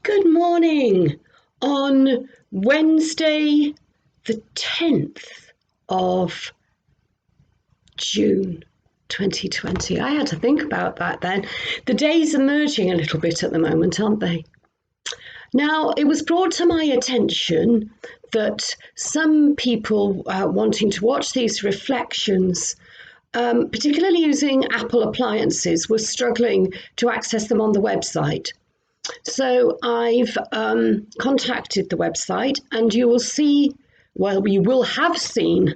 Good morning on Wednesday, the 10th of June 2020. I had to think about that then. The days are merging a little bit at the moment, aren't they? Now, it was brought to my attention that some people wanting to watch these reflections, particularly using Apple appliances, were struggling to access them on the website. So I've contacted the website, and you will see, well, you will have seen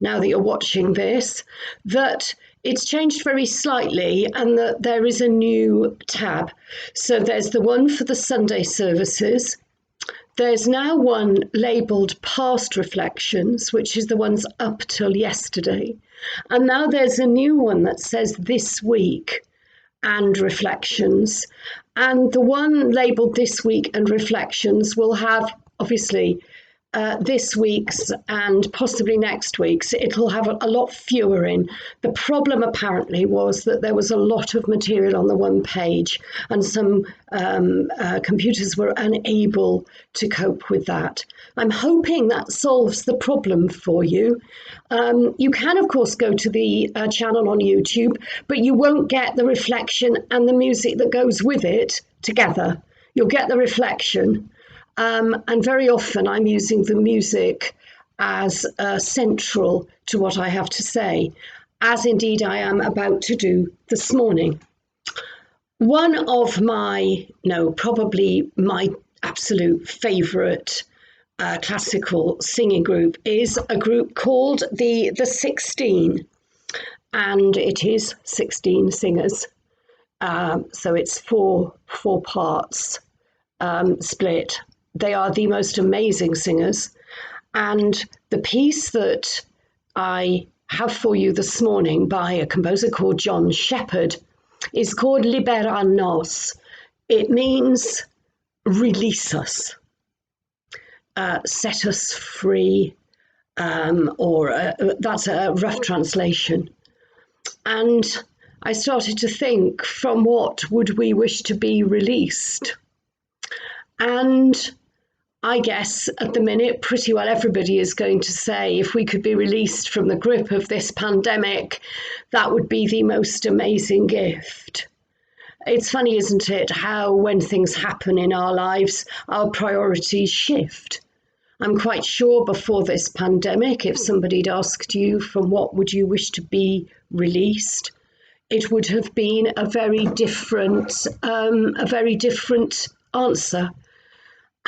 now that you're watching this, that it's changed very slightly and that there is a new tab. So there's the one for the Sunday services. There's now one labelled Past Reflections, which is the ones up till yesterday. And now there's a new one that says This Week and Reflections. And the one labelled This Week and Reflections will have, obviously, this week's and possibly next week's. It'll have a lot fewer in. The problem apparently was that there was a lot of material on the one page, and some computers were unable to cope with that. I'm hoping that solves the problem for you. You can, of course, go to the channel on YouTube, but you won't get the reflection and the music that goes with it together. You'll get the reflection. And very often I'm using the music as central to what I have to say, as indeed I am about to do this morning. One of probably my absolute favourite classical singing group is a group called the 16, and it is 16 singers. So it's four parts split. They are the most amazing singers. And the piece that I have for you this morning by a composer called John Shepherd is called Libera Nos. It means release us, set us free, or that's a rough translation. And I started to think, from what would we wish to be released? And I guess at the minute, pretty well everybody is going to say, if we could be released from the grip of this pandemic, that would be the most amazing gift. It's funny, isn't it, how when things happen in our lives, our priorities shift. I'm quite sure before this pandemic, if somebody'd asked you from what would you wish to be released, it would have been a very different answer.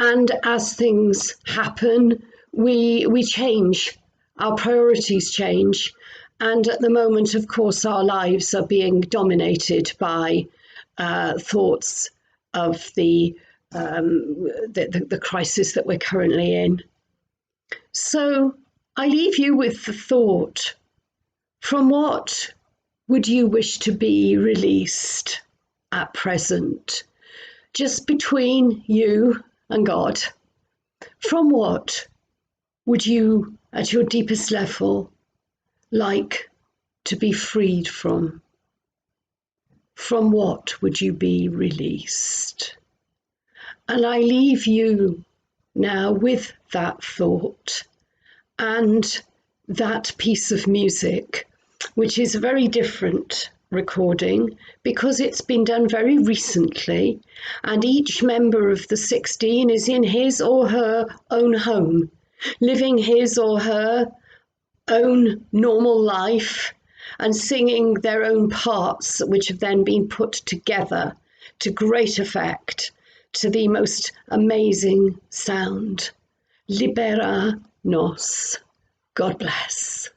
And as things happen, we change, our priorities change. And at the moment, of course, our lives are being dominated by thoughts of the crisis that we're currently in. So I leave you with the thought, from what would you wish to be released at present? Just between you and God, from what would you, at your deepest level, like to be freed from? From what would you be released? And I leave you now with that thought and that piece of music, which is a very different recording because it's been done very recently, and each member of the 16 is in his or her own home, living his or her own normal life and singing their own parts, which have then been put together to great effect, to the most amazing sound. Libera nos. God bless.